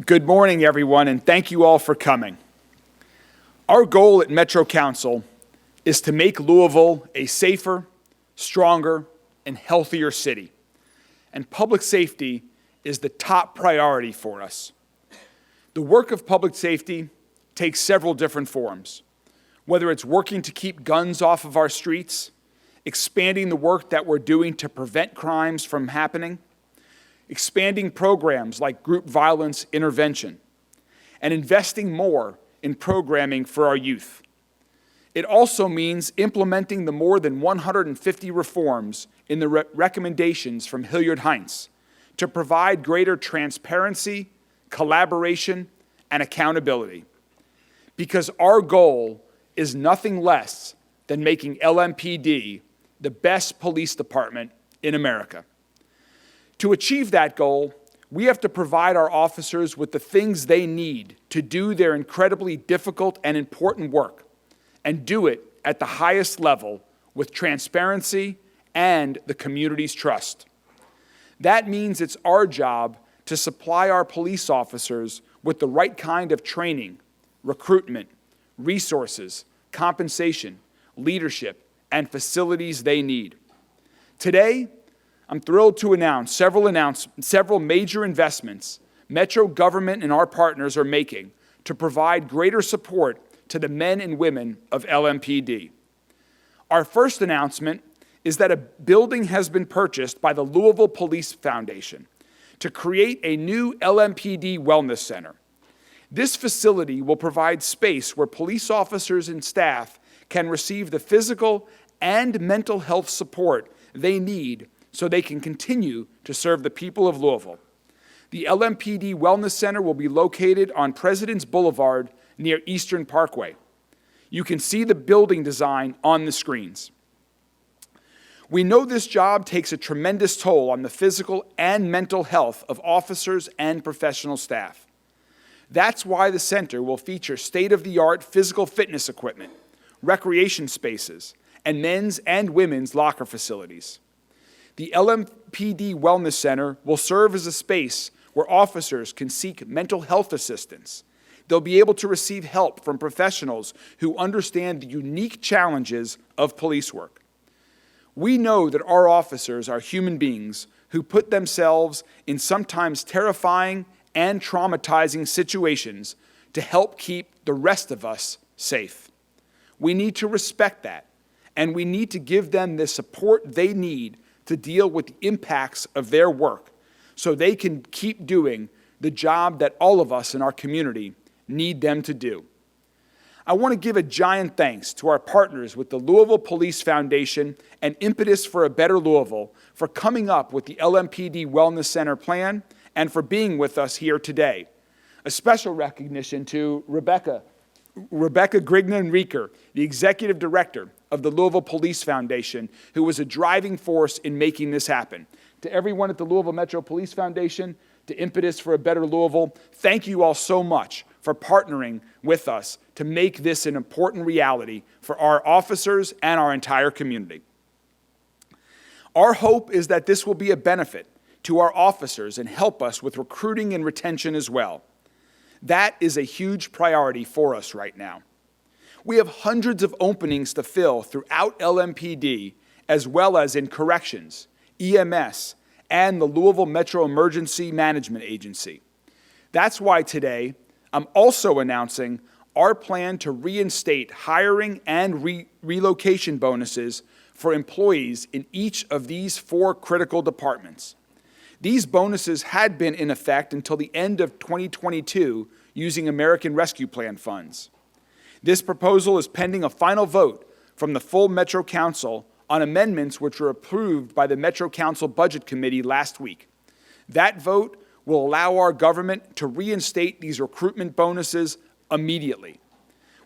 Good morning, everyone, and thank you all for coming. Our goal at Metro Council is to make Louisville a safer, stronger, and healthier city. And public safety is the top priority for us. The work of public safety takes several different forms, whether it's working to keep guns off of our streets, expanding the work that we're doing to prevent crimes from happening, expanding programs like group violence intervention, and investing more in programming for our youth. It also means implementing the more than 150 reforms in the recommendations from Hilliard-Heinz to provide greater transparency, collaboration, and accountability. Because our goal is nothing less than making LMPD the best police department in America. To achieve that goal, we have to provide our officers with the things they need to do their incredibly difficult and important work, and do it at the highest level with transparency and the community's trust. That means it's our job to supply our police officers with the right kind of training, recruitment, resources, compensation, leadership, and facilities they need. Today, I'm thrilled to announce several major investments Metro government and our partners are making to provide greater support to the men and women of LMPD. Our first announcement is that a building has been purchased by the Louisville Police Foundation to create a new LMPD Wellness Center. This facility will provide space where police officers and staff can receive the physical and mental health support they need so they can continue to serve the people of Louisville. The LMPD Wellness Center will be located on Presidents Boulevard near Eastern Parkway. You can see the building design on the screens. We know this job takes a tremendous toll on the physical and mental health of officers and professional staff. That's why the center will feature state-of-the-art physical fitness equipment, recreation spaces, and men's and women's locker facilities. The LMPD Wellness Center will serve as a space where officers can seek mental health assistance. They'll be able to receive help from professionals who understand the unique challenges of police work. We know that our officers are human beings who put themselves in sometimes terrifying and traumatizing situations to help keep the rest of us safe. We need to respect that, and we need to give them the support they need to deal with the impacts of their work so they can keep doing the job that all of us in our community need them to do. I want to give a giant thanks to our partners with the Louisville Police Foundation and Impetus for a Better Louisville for coming up with the LMPD Wellness Center plan and for being with us here today. A special recognition to Rebecca Grignan-Rieker, the Executive Director of the Louisville Police Foundation, who was a driving force in making this happen. To everyone at the Louisville Metro Police Foundation, to Impetus for a Better Louisville, thank you all so much for partnering with us to make this an important reality for our officers and our entire community. Our hope is that this will be a benefit to our officers and help us with recruiting and retention as well. That is a huge priority for us right now. We have hundreds of openings to fill throughout LMPD, as well as in corrections, EMS, and the Louisville Metro Emergency Management Agency. That's why today I'm also announcing our plan to reinstate hiring and relocation bonuses for employees in each of these 4 critical departments. These bonuses had been in effect until the end of 2022 using American Rescue Plan funds. This proposal is pending a final vote from the full Metro Council on amendments which were approved by the Metro Council Budget Committee last week. That vote will allow our government to reinstate these recruitment bonuses immediately.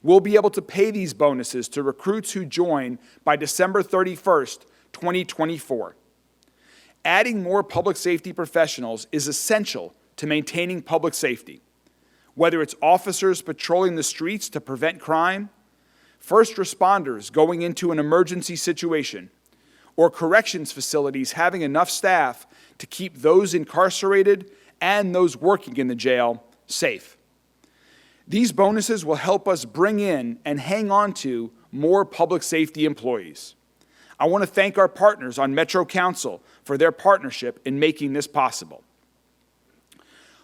We'll be able to pay these bonuses to recruits who join by December 31st, 2024. Adding more public safety professionals is essential to maintaining public safety. Whether it's officers patrolling the streets to prevent crime, first responders going into an emergency situation, or corrections facilities having enough staff to keep those incarcerated and those working in the jail safe. These bonuses will help us bring in and hang on to more public safety employees. I want to thank our partners on Metro Council for their partnership in making this possible.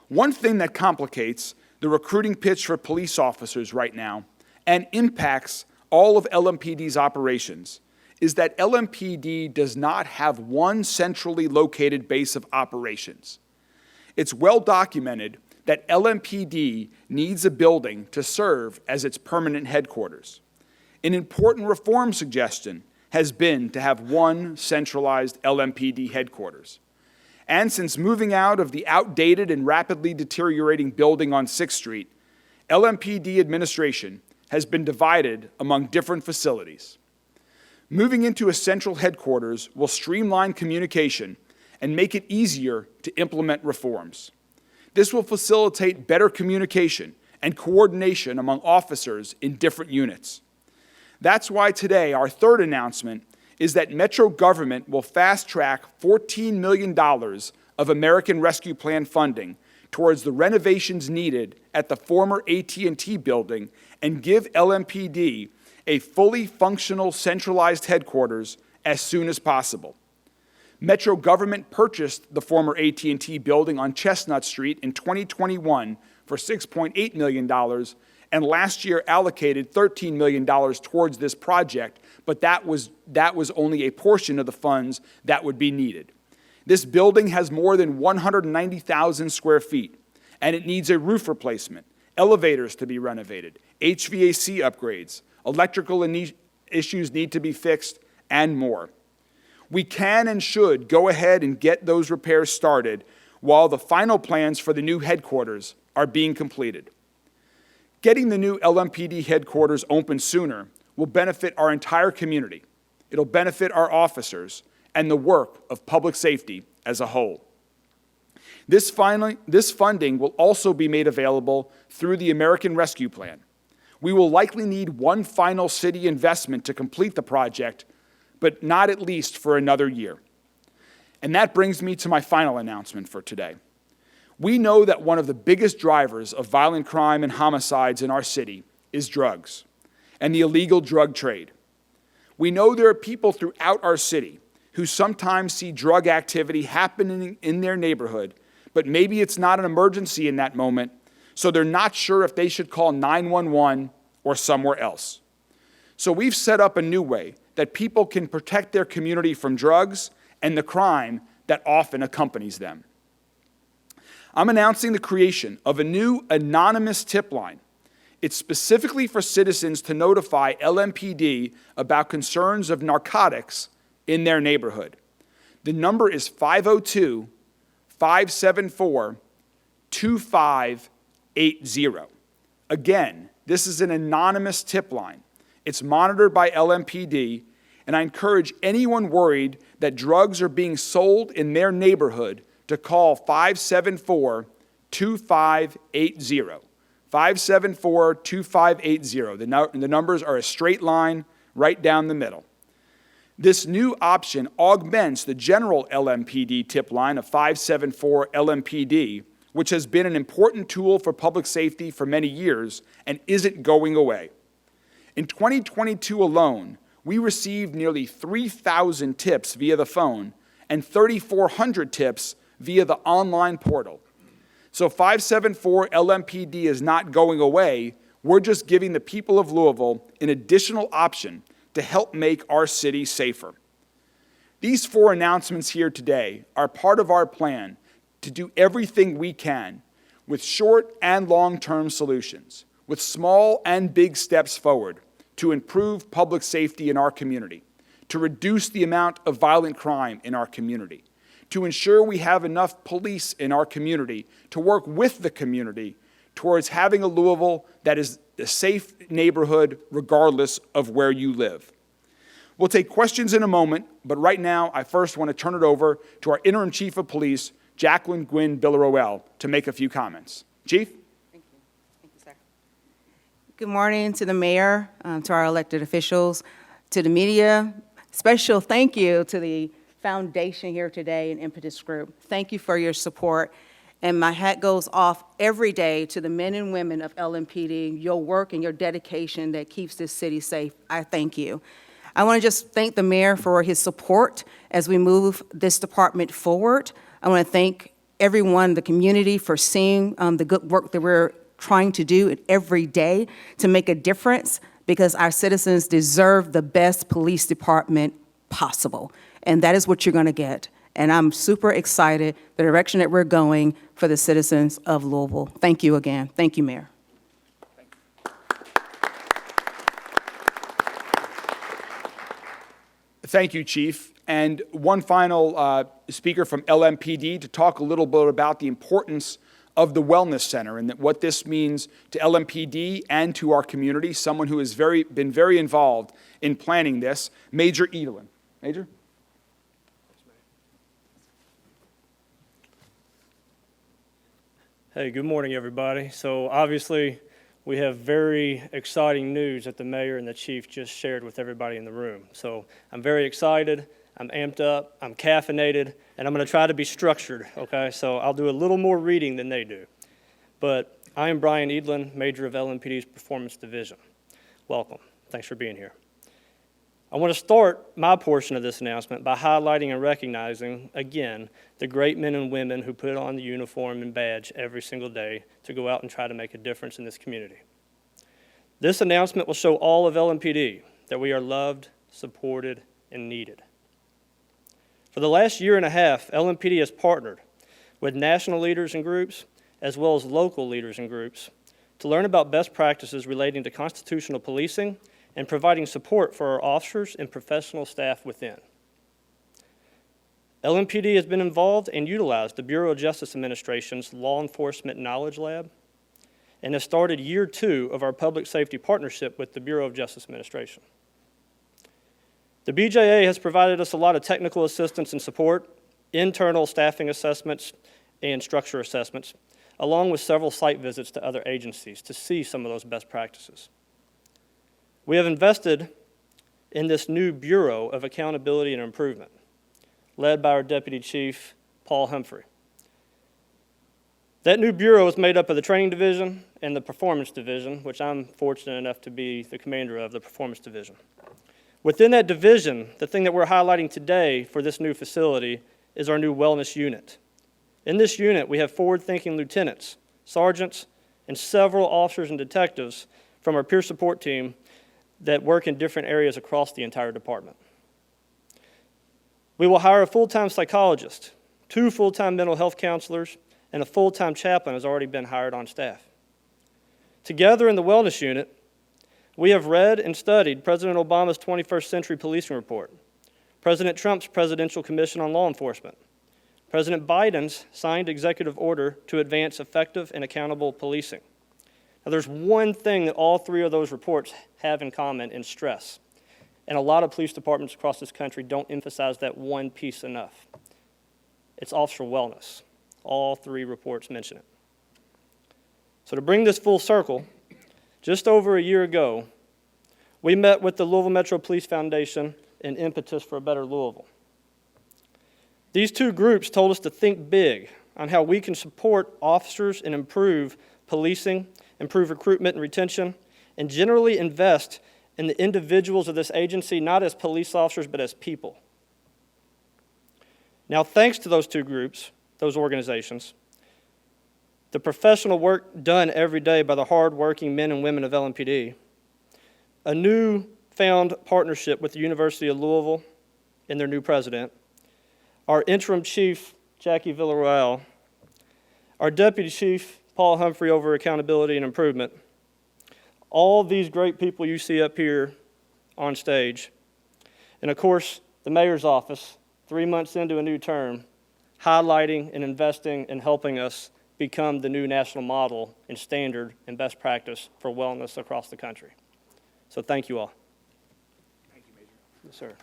One thing that complicates the recruiting pitch for police officers right now and impacts all of LMPD's operations is that LMPD does not have one centrally located base of operations. It's well documented that LMPD needs a building to serve as its permanent headquarters. An important reform suggestion has been to have one centralized LMPD headquarters. And since moving out of the outdated and rapidly deteriorating building on 6th Street, LMPD administration has been divided among different facilities. Moving into a central headquarters will streamline communication and make it easier to implement reforms. This will facilitate better communication and coordination among officers in different units. That's why today our third announcement is that Metro government will fast-track $14 million of American Rescue Plan funding towards the renovations needed at the former AT&T building and give LMPD a fully functional centralized headquarters as soon as possible. Metro government purchased the former AT&T building on Chestnut Street in 2021 for $6.8 million, and last year allocated $13 million towards this project, but that was only a portion of the funds that would be needed. This building has more than 190,000 square feet, and it needs a roof replacement, elevators to be renovated, HVAC upgrades, electrical issues need to be fixed, and more. We can and should go ahead and get those repairs started while the final plans for the new headquarters are being completed. Getting the new LMPD headquarters open sooner will benefit our entire community. It'll benefit our officers and the work of public safety as a whole. This funding will also be made available through the American Rescue Plan. We will likely need one final city investment to complete the project, but not at least for another year. And that brings me to my final announcement for today. We know that one of the biggest drivers of violent crime and homicides in our city is drugs and the illegal drug trade. We know there are people throughout our city who sometimes see drug activity happening in their neighborhood, but maybe it's not an emergency in that moment, so they're not sure if they should call 911 or somewhere else. So we've set up a new way that people can protect their community from drugs and the crime that often accompanies them. I'm announcing the creation of a new anonymous tip line. It's specifically for citizens to notify LMPD about concerns of narcotics in their neighborhood. The number is 502-574-2580. Again, this is an anonymous tip line. It's monitored by LMPD, and I encourage anyone worried that drugs are being sold in their neighborhood to call 574-2580. 574-2580. The numbers are a straight line right down the middle. This new option augments the general LMPD tip line of 574-LMPD, which has been an important tool for public safety for many years and isn't going away. In 2022 alone, we received nearly 3,000 tips via the phone and 3,400 tips via the online portal. So 574-LMPD is not going away. We're just giving the people of Louisville an additional option to help make our city safer. These 4 announcements here today are part of our plan to do everything we can with short and long-term solutions, with small and big steps forward to improve public safety in our community, to reduce the amount of violent crime in our community, to ensure we have enough police in our community to work with the community towards having a Louisville that is a safe neighborhood regardless of where you live. We'll take questions in a moment, but right now I first want to turn it over to our Interim Chief of Police, Jacqueline Gwinn-Villaroel, to make a few comments. Chief? Thank you. Thank you, sir. Good morning to the mayor, to our elected officials, to the media. Special thank you to the foundation here today and Impetus Group. Thank you for your support. And my hat goes off every day to the men and women of LMPD, your work and your dedication that keeps this city safe. I thank you. I want to just thank the mayor for his support as we move this department forward. I want to thank everyone in the community for seeing the good work that we're trying to do every day to make a difference, because our citizens deserve the best police department possible. And that is what you're going to get. And I'm super excited the direction that we're going for the citizens of Louisville. Thank you again. Thank you, Mayor. Thank you, Chief. And one final speaker from LMPD to talk a little bit about the importance of the Wellness Center and what this means to LMPD and to our community, someone who has been very involved in planning this, Major Edelin. Major? Hey, good morning, everybody. So obviously, we have very exciting news that the mayor and the chief just shared with everybody in the room. So I'm very excited, I'm amped up, I'm caffeinated, and I'm going to try to be structured, okay? So I'll do a little more reading than they do. But I am Brian Edelin, Major of LMPD's Performance Division. Welcome. Thanks for being here. I want to start my portion of this announcement by highlighting and recognizing, again, the great men and women who put on the uniform and badge every single day to go out and try to make a difference in this community. This announcement will show all of LMPD that we are loved, supported, and needed. For the last year and a half, LMPD has partnered with national leaders and groups, as well as local leaders and groups, to learn about best practices relating to constitutional policing and providing support for our officers and professional staff within. LMPD has been involved and utilized the Bureau of Justice Administration's Law Enforcement Knowledge Lab and has started year 2 of our public safety partnership with the Bureau of Justice Administration. The BJA has provided us a lot of technical assistance and support, internal staffing assessments and structure assessments, along with several site visits to other agencies to see some of those best practices. We have invested in this new Bureau of Accountability and Improvement, led by our Deputy Chief, Paul Humphrey. That new Bureau is made up of the Training Division and the Performance Division, which I'm fortunate enough to be the commander of the Performance Division. Within that division, the thing that we're highlighting today for this new facility is our new Wellness Unit. In this unit, we have forward-thinking lieutenants, sergeants, and several officers and detectives from our peer support team that work in different areas across the entire department. We will hire a full-time psychologist, 2 full-time mental health counselors, and a full-time chaplain has already been hired on staff. Together in the Wellness Unit, we have read and studied President Obama's 21st Century Policing Report, President Trump's Presidential Commission on Law Enforcement, President Biden's signed executive order to advance effective and accountable policing. Now, there's one thing that all 3 of those reports have in common in stress, and a lot of police departments across this country don't emphasize that one piece enough. It's officer wellness. All 3 reports mention it. So to bring this full circle, just over a year ago, we met with the Louisville Metro Police Foundation and Impetus for a Better Louisville. These 2 groups told us to think big on how we can support officers and improve policing, improve recruitment and retention, and generally invest in the individuals of this agency, not as police officers, but as people. Now, thanks to those 2 groups, those organizations, the professional work done every day by the hard-working men and women of LMPD, a new found partnership with the University of Louisville and their new president, our Interim Chief Gwinn-Villaroel, our Deputy Chief Paul Humphrey over accountability and improvement, all these great people you see up here on stage, and of course, the mayor's office, 3 months into a new term, highlighting and investing and helping us become the new national model and standard and best practice for wellness across the country. So thank you all. Thank you, Major. Yes, sir.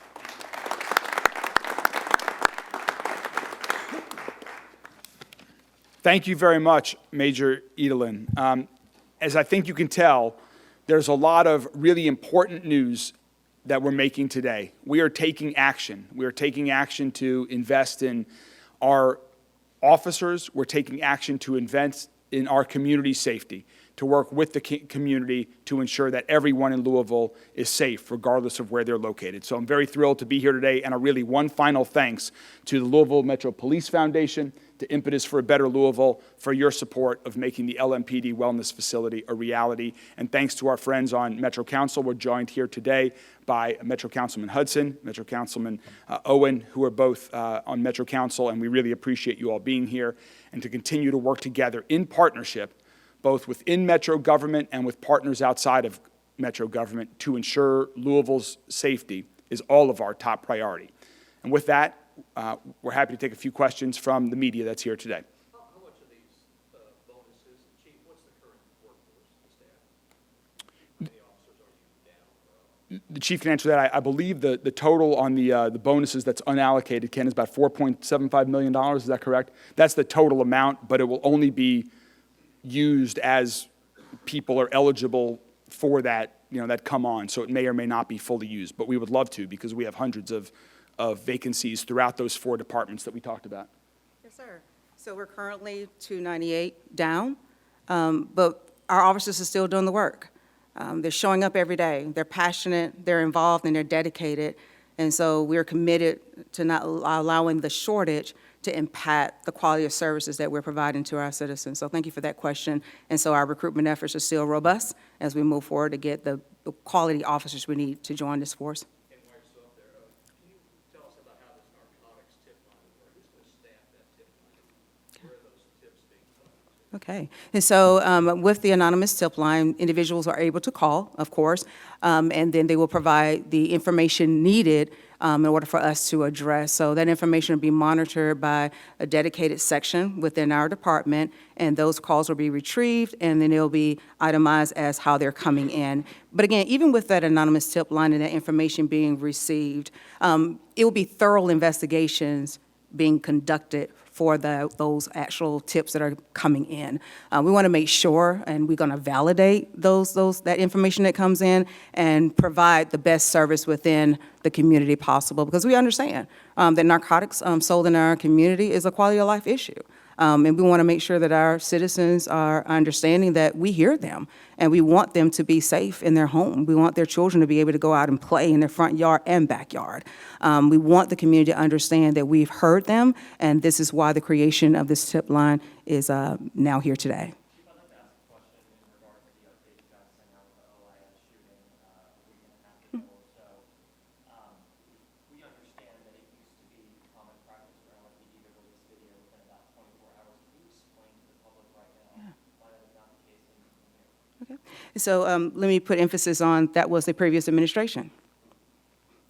Thank you very much, Major Edelin. As I think you can tell, there's a lot of really important news that we're making today. We are taking action. We are taking action to invest in our officers, we're taking action to invest in our community safety, to work with the community to ensure that everyone in Louisville is safe, regardless of where they're located. So I'm very thrilled to be here today, and one final thanks to the Louisville Metro Police Foundation, to Impetus for a Better Louisville, for your support of making the LMPD Wellness Facility a reality. And thanks to our friends on Metro Council. We're joined here today by Metro Councilman Hudson, Metro Councilman Owen, who are both on Metro Council, and we really appreciate you all being here, and to continue to work together in partnership, both within Metro government and with partners outside of Metro government, to ensure Louisville's safety is all of our top priority. And with that, we're happy to take a few questions from the media that's here today. How much of these bonuses, Chief, what's the current workforce, the staff? How many officers are you down? The chief can answer that. I believe the total on the bonuses that's unallocated, Ken, is about $4.75 million. Is that correct? That's the total amount, but it will only be used as people are eligible for that, that come on. So it may or may not be fully used, but we would love to, because we have hundreds of vacancies throughout those 4 departments that we talked about. Yes, sir. So we're currently 298 down, but our officers are still doing the work. They're showing up every day. They're passionate, they're involved, and they're dedicated. And so we're committed to not allowing the shortage to impact the quality of services that we're providing to our citizens. So thank you for that question. And so our recruitment efforts are still robust as we move forward to get the quality officers we need to join this force. And while you're still up there, can you tell us about how this narcotics tip line will work? Who's going to staff that tip line? Where are those tips being done? Okay. And so with the anonymous tip line, individuals are able to call, of course, and then they will provide the information needed in order for us to address. So that information will be monitored by a dedicated section within our department, and those calls will be retrieved, and then they'll be itemized as how they're coming in. But again, even with that anonymous tip line and that information being received, it will be thorough investigations being conducted for those actual tips that are coming in. We want to make sure, and we're going to validate that information that comes in and provide the best service within the community possible, because we understand that narcotics sold in our community is a quality of life issue. And we want to make sure that our citizens are understanding that we hear them, and we want them to be safe in their home. We want their children to be able to go out and play in their front yard and backyard. We want the community to understand that we've heard them, and this is why the creation of this tip line is now here today. Chief, I'd like to ask a question in regard to the update you guys sent out with the OIS shooting a week and a half ago or so. We understand that it used to be common practice for LMPD to release video within about 24 hours. Can you explain to the public right now why that is not the case in here? Okay. So let me put emphasis on that was the previous administration.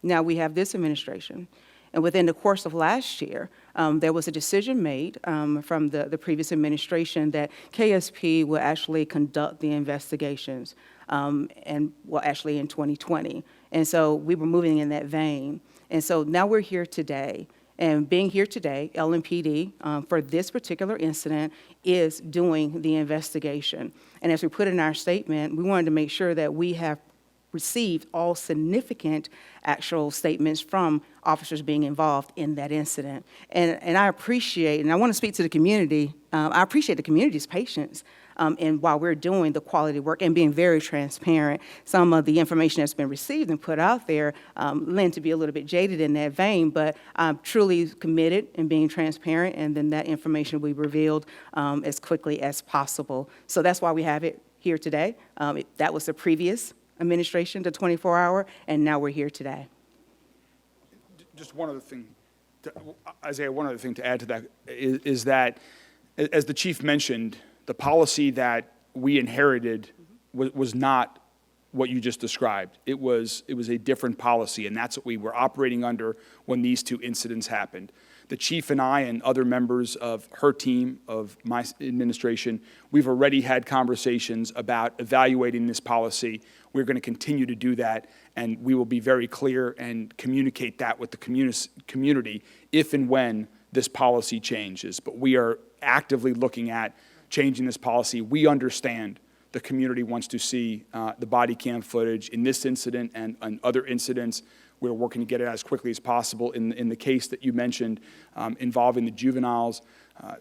Now we have this administration. And within the course of last year, there was a decision made from the previous administration that KSP will actually conduct the investigations, actually in 2020. And so we were moving in that vein. And so now we're here today. And being here today, LMPD, for this particular incident, is doing the investigation. And as we put in our statement, we wanted to make sure that we have received all significant actual statements from officers being involved in that incident. And I appreciate, and I want to speak to the community, I appreciate the community's patience and while we're doing the quality work and being very transparent. Some of the information that's been received and put out there lend to be a little bit jaded in that vein, but I'm truly committed in being transparent, and then that information will be revealed as quickly as possible. So that's why we have it here today. That was the previous administration, the 24-hour, and now we're here today. Just one other thing, Isaiah, one other thing to add to that is that, as the chief mentioned, the policy that we inherited was not what you just described. It was a different policy, and that's what we were operating under when these 2 incidents happened. The chief and I and other members of her team, of my administration, we've already had conversations about evaluating this policy. We're going to continue to do that, and we will be very clear and communicate that with the community if and when this policy changes. But we are actively looking at changing this policy. We understand the community wants to see the body cam footage in this incident and other incidents. We're working to get it as quickly as possible. In the case that you mentioned involving the juveniles,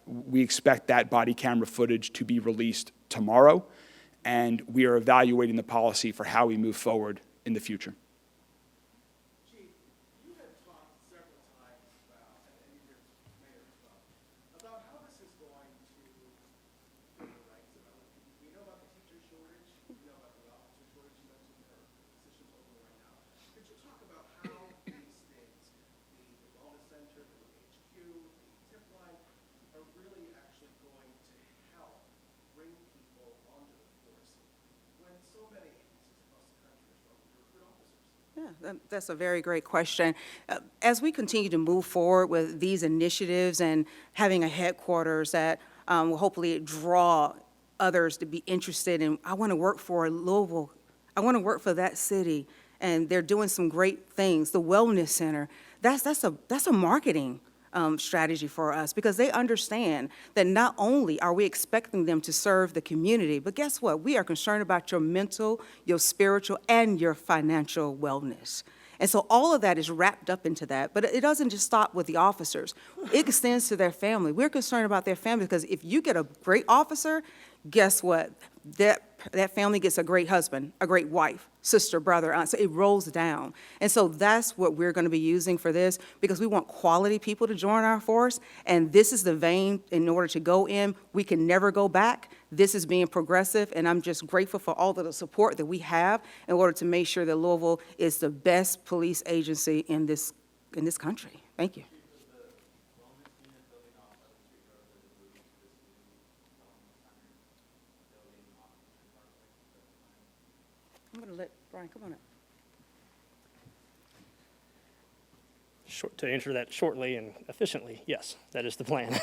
We expect that body camera footage to be released tomorrow, and we are evaluating the policy for how we move forward in the future. Chief, you have talked several times about, and your mayor as well, about how this is going to improve the ranks of LAPD. We know about the teacher shortage, we know about the officer shortage, you mentioned there are positions open right now. Could you talk about how these things, the wellness center, the HQ, the tip line, are really actually going to help bring people onto the force when so many agencies across the country are struggling to recruit officers? Yeah, that's a very great question. As we continue to move forward with these initiatives and having a headquarters that will hopefully draw others to be interested in, I want to work for Louisville, I want to work for that city, and they're doing some great things. The Wellness Center, that's a marketing strategy for us, because they understand that not only are we expecting them to serve the community, but guess what? We are concerned about your mental, your spiritual, and your financial wellness. And so all of that is wrapped up into that, but it doesn't just stop with the officers. It extends to their family. We're concerned about their family, because if you get a great officer, guess what? That family gets a great husband, a great wife, sister, brother, aunt. So it rolls down. And so that's what we're going to be using for this, because we want quality people to join our force. And this is the vein in order to go in. We can never go back. This is being progressive, and I'm just grateful for all of the support that we have in order to make sure that Louisville is the best police agency in this country. Thank you. I'm going to let Brian, come on up. To answer that shortly and efficiently, yes, that is the plan.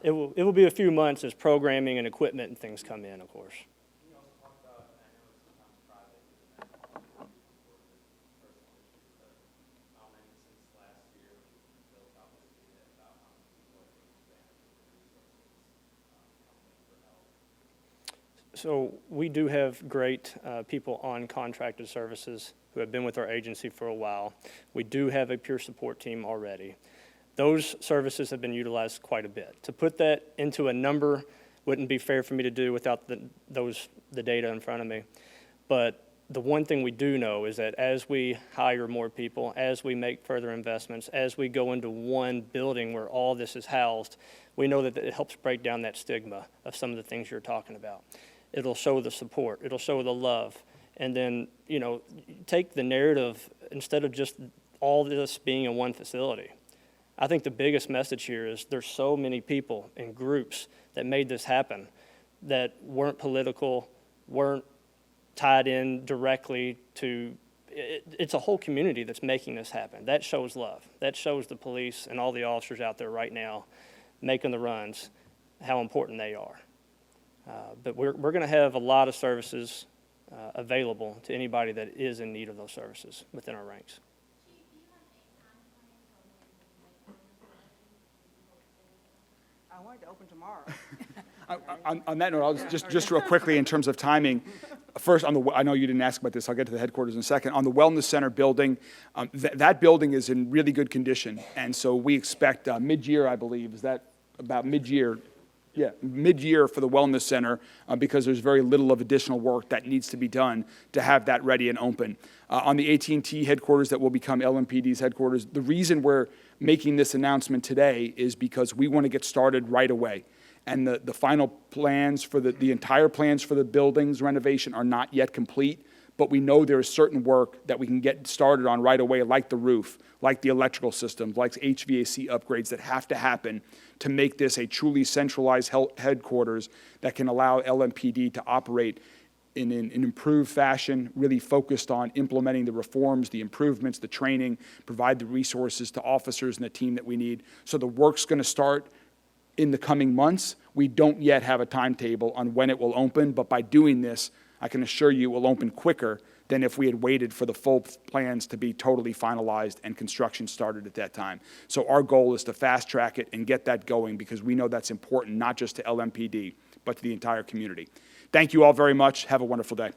It will be a few months as programming and equipment and things come in, of course. Can you also talk about, and I know it's sometimes private, because it's not always personal issues, but maybe since last year, we've built out this data about how many people are taking advantage of the resources coming in for help. So we do have great people on contracted services who have been with our agency for a while. We do have a peer support team already. Those services have been utilized quite a bit. To put that into a number wouldn't be fair for me to do without the data in front of me. But the one thing we do know is that as we hire more people, as we make further investments, as we go into one building where all this is housed, we know that it helps break down that stigma of some of the things you're talking about. It'll show the support, it'll show the love, and then, take the narrative instead of just all this being in one facility. I think the biggest message here is there's so many people and groups that made this happen that weren't political, weren't tied in directly to, it's a whole community that's making this happen. That shows love. That shows the police and all the officers out there right now making the runs, how important they are. But we're going to have a lot of services available to anybody that is in need of those services within our ranks. I wanted to open tomorrow. On that note, I'll just real quickly in terms of timing. First, I know you didn't ask about this. I'll get to the headquarters in a second. On the Wellness Center building, that building is in really good condition, and so we expect mid-year, I believe. Is that about mid-year? Yeah, mid-year for the Wellness Center, because there's very little of additional work that needs to be done to have that ready and open. On the AT&T headquarters that will become LMPD's headquarters, the reason we're making this announcement today is because we want to get started right away. And the final plans for the entire plans for the building's renovation are not yet complete, but we know there is certain work that we can get started on right away, like the roof, like the electrical systems, like HVAC upgrades that have to happen to make this a truly centralized headquarters that can allow LMPD to operate in an improved fashion, really focused on implementing the reforms, the improvements, the training, provide the resources to officers and the team that we need. So the work's going to start in the coming months. We don't yet have a timetable on when it will open, but by doing this, I can assure you it will open quicker than if we had waited for the full plans to be totally finalized and construction started at that time. So our goal is to fast track it and get that going, because we know that's important not just to LMPD, but to the entire community. Thank you all very much. Have a wonderful day.